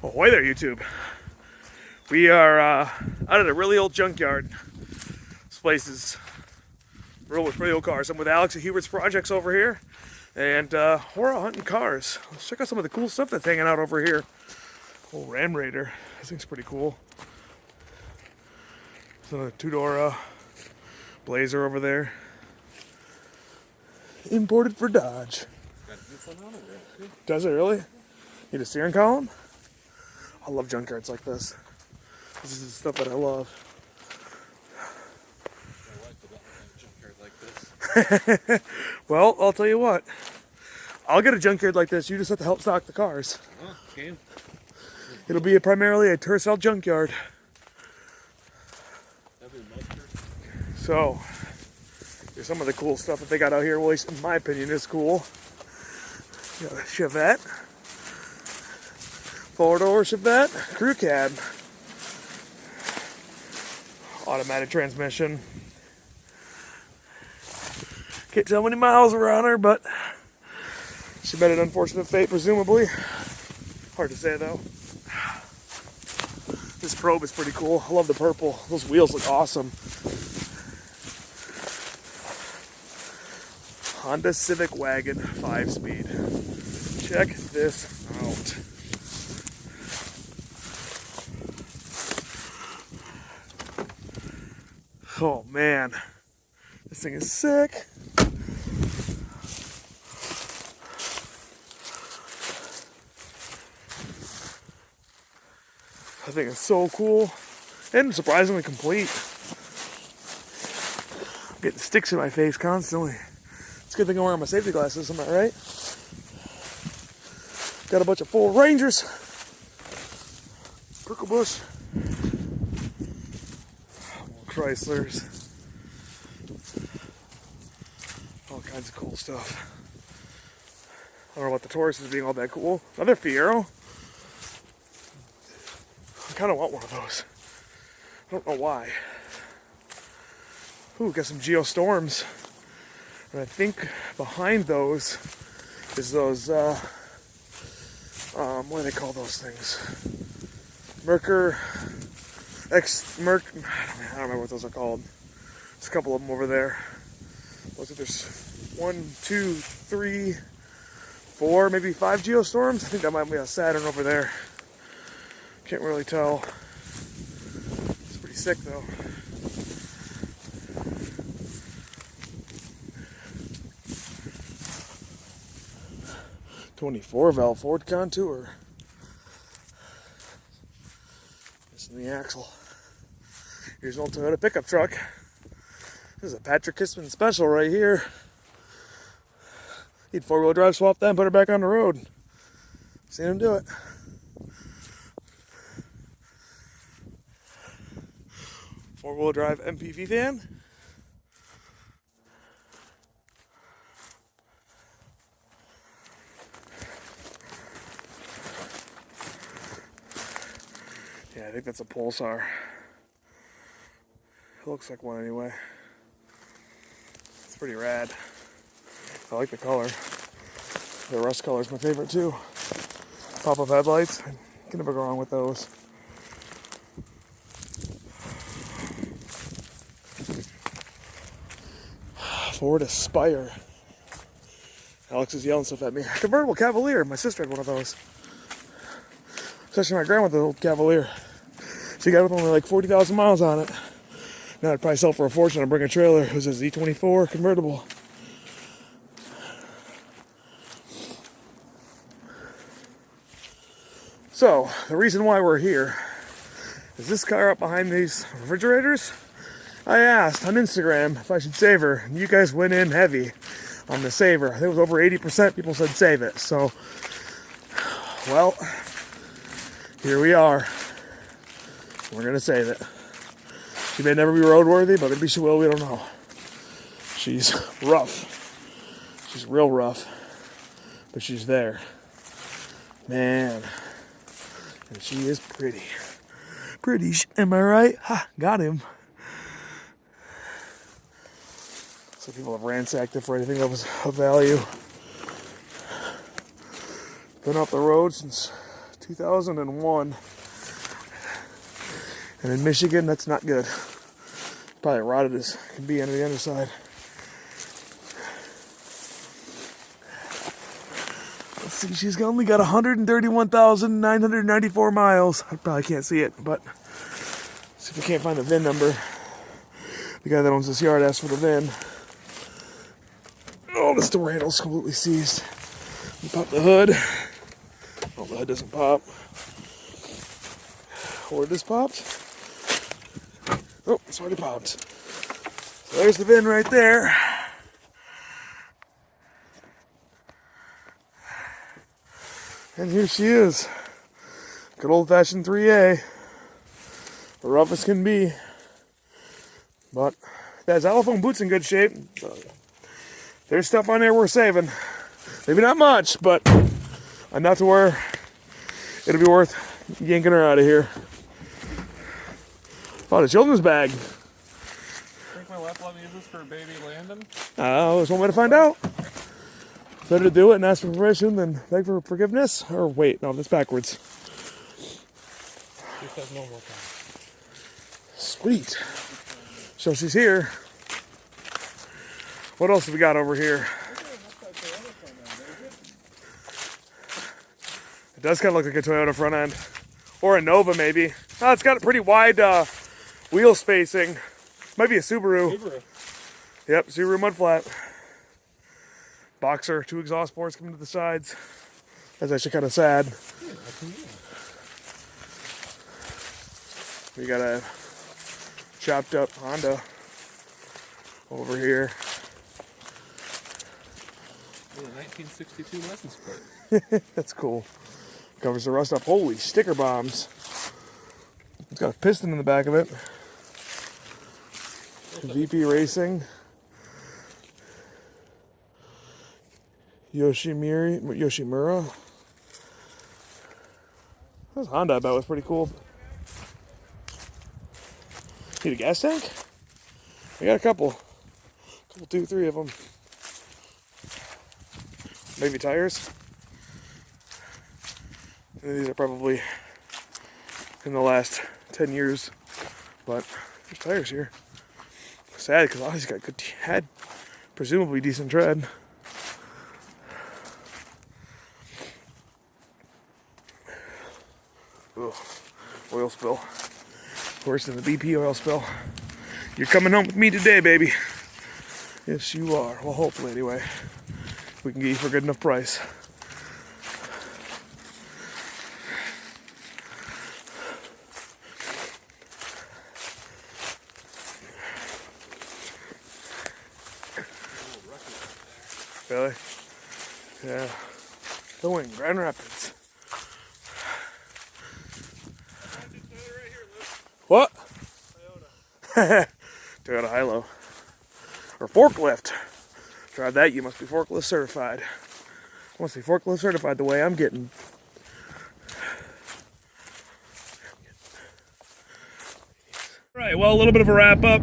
Ahoy there, YouTube. We are out at a really old junkyard. This place is really old cars. I'm with Alex at Hubert's Projects over here, and we're out hunting cars. Let's check out some of the cool stuff that's hanging out over here. Old Ram Raider. This thing's pretty cool. There's a two-door Blazer over there. Imported for Dodge. Does it really? Need a steering column? I love junkyards like this. This is the stuff that I love. My wife would like a junkyard like this. Well, I'll tell you what. I'll get a junkyard like this. You just have to help stock the cars. Okay. It'll be primarily a Tercel junkyard. So, here's some of the cool stuff that they got out here. Well, at least in my opinion, is cool. You got a Chevette. Four-door Chevette. Crew cab. Automatic transmission. Can't tell how many miles are on her, but she met an unfortunate fate, presumably. Hard to say, though. This probe is pretty cool. I love the purple. Those wheels look awesome. Honda Civic Wagon 5-speed. Check this out. Oh man, this thing is sick. I think it's so cool and surprisingly complete. I'm getting sticks in my face constantly. It's a good thing I'm wearing my safety glasses, am I right? Got a bunch of Ford Rangers, Prickle Bush, Chryslers, all kinds of cool stuff. I don't know about the Tauruses being all that cool. Another Fiero. I kind of want one of those. I don't know why. Ooh, got some Geostorms. And I think behind those is those, what do they call those things? I don't remember what those are called. There's a couple of them over there. Looks like there's 1, 2, 3, 4, maybe 5 Geostorms. I think that might be a Saturn over there. Can't really tell. It's pretty sick though. '24 valve Ford Contour. Missing the axle. Here's an old Toyota pickup truck. This is a Patrick Kissman special right here. He'd four-wheel drive swap that and put it back on the road. Seen him do it. Four-wheel drive MPV van. Yeah, I think that's a Pulsar. It looks like one anyway. It's pretty rad. I like the color. The rust color is my favorite too. Pop-up headlights. I can never go wrong with those. Ford Aspire. Alex is yelling stuff at me. Convertible Cavalier. My sister had one of those. Especially my grandmother's old Cavalier. She got it with only like 40,000 miles on it. Now I'd probably sell for a fortune and bring a trailer. It was a Z24 convertible. So, the reason why we're here is this car up behind these refrigerators. I asked on Instagram if I should save her, and you guys went in heavy on the saver. I think it was over 80% people said save it. So, well, here we are. We're gonna save it. She may never be roadworthy, but maybe she will, we don't know. She's rough. She's real rough. But she's there. Man. And she is pretty. Pretty, am I right? Ha, got him. So people have ransacked it for anything that was of value. Been off the road since 2001. And in Michigan, that's not good. Probably rotted as can be on the underside. Let's see, she's only got 131,994 miles. I probably can't see it, but see if we can't find the VIN number. The guy that owns this yard asked for the VIN. Oh, this door handle's completely seized. You pop the hood. Oh, the hood doesn't pop. Or it just popped. Oh, it's already popped. So there's the VIN right there. And here she is. Good old-fashioned 3A. The roughest can be. But that xylophone boot's in good shape. There's stuff on there we're saving. Maybe not much, but enough to where it'll be worth yanking her out of here. Oh, the children's bag. Think my wife let me use this for baby Landon? There's one way to find out. Better to do it and ask for permission than beg for forgiveness. Or wait, no, that's backwards. Just that normal time. Sweet. So she's here. What else have we got over here? It does kind of look like a Toyota front end. Or a Nova, maybe. Oh, it's got a pretty wide wheel spacing. Might be a Subaru. Yep, Subaru mud flat. Boxer, 2 exhaust ports coming to the sides. That's actually kind of sad. We got a chopped up Honda over here. With a 1962 license plate. That's cool. Covers the rust up. Holy sticker bombs. It's got a piston in the back of it. VP Racing. Yoshimura. This Honda I bet was pretty cool. Need a gas tank? I got a couple. 2, 3 of them. Maybe tires. And these are probably in the last 10 years. But there's tires here. Sad because these got good, had presumably decent tread. Ugh, oil spill. Worse than the BP oil spill. You're coming home with me today, baby. Yes, you are. Well, hopefully, anyway. We can get you for a good enough price. Really? Yeah. Going Grand Rapids. What? Toyota. Toyota Hilo. Or forklift. Drive that, you must be forklift certified. I must be forklift certified the way I'm getting. Alright, well, a little bit of a wrap up.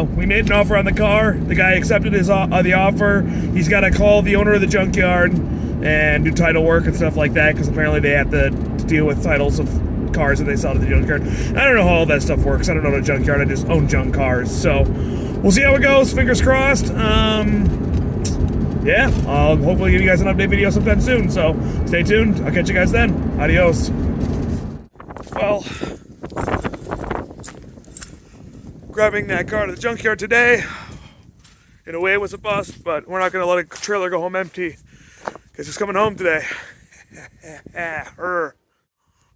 We made an offer on the car. The guy accepted his the offer. He's got to call the owner of the junkyard and do title work and stuff like that, because apparently they have to deal with titles of cars that they sell to the junkyard. I don't know how all that stuff works. I don't know the junkyard. I just own junk cars. So we'll see how it goes. Fingers crossed. Yeah, I'll hopefully give you guys an update video sometime soon. So stay tuned. I'll catch you guys then. Adios. Well, grabbing that car to the junkyard today. In a way, it was a bust, but we're not going to let a trailer go home empty because it's coming home today.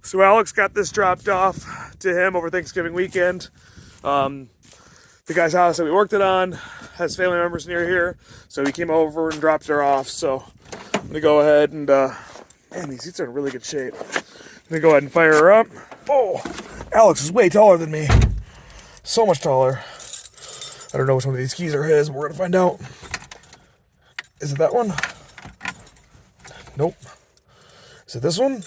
So Alex got this dropped off to him over Thanksgiving weekend. The guy's house that we worked it on has family members near here, so he came over and dropped her off. So I'm going to go ahead and, man, these seats are in really good shape. I'm going to go ahead and fire her up. Oh, Alex is way taller than me. So much taller. I don't know which one of these keys are his, but we're gonna find out. Is it that one? Nope. Is it this one?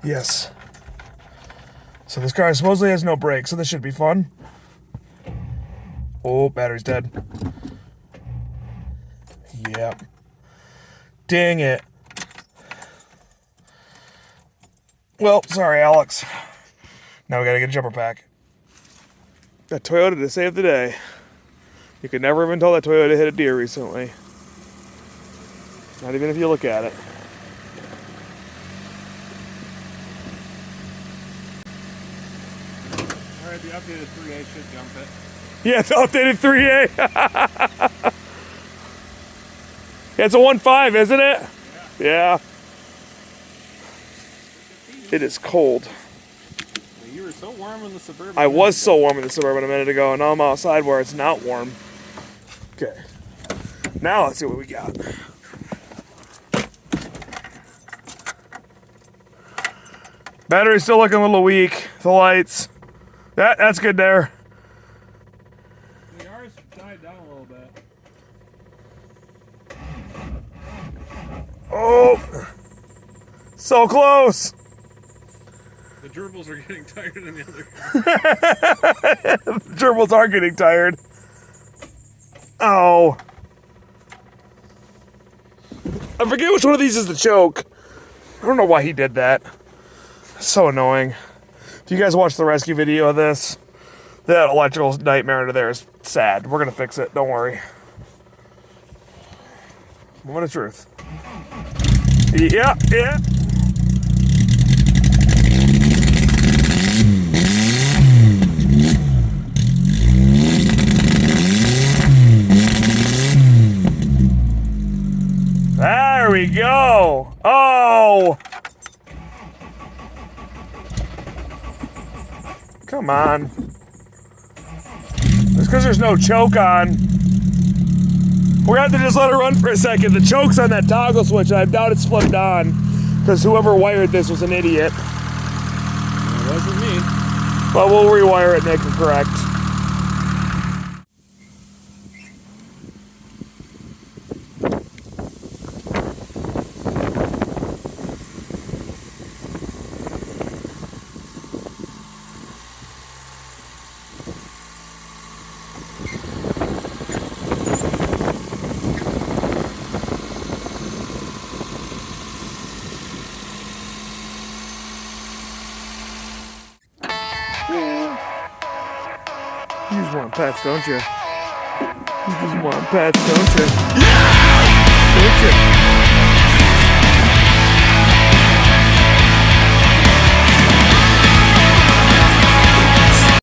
Yes. So this car supposedly has no brakes, so this should be fun. Oh, battery's dead. Yep. Dang it. Well, sorry, Alex. Now we gotta get a jumper pack. That Toyota to save the day. You could never even tell that Toyota hit a deer recently. Not even if you look at it. Alright, the updated 3A should jump it. Yeah, the updated 3A. It's a 1.5, isn't it? Yeah. It is cold. You were so warm in the Suburban. I was so warm in the Suburban a minute ago, and now I'm outside where it's not warm. Okay. Now let's see what we got. Battery's still looking a little weak. The lights. That's good there. The R's died down a little bit. Oh! So close! The gerbils are getting tired in the other. The gerbils are getting tired. Oh. I forget which one of these is the choke. I don't know why he did that. So annoying. If you guys watch the rescue video of this, that electrical nightmare under there is sad. We're gonna fix it, don't worry. Moment of truth. Yeah. There we go. Oh! Come on. It's because there's no choke on. We're going to have to just let it run for a second. The choke's on that toggle switch, and I doubt it's flipped on because whoever wired this was an idiot. It wasn't me. But we'll rewire it and make it correct. You just want pets, don't you? You just want pets, don't you? Don't you?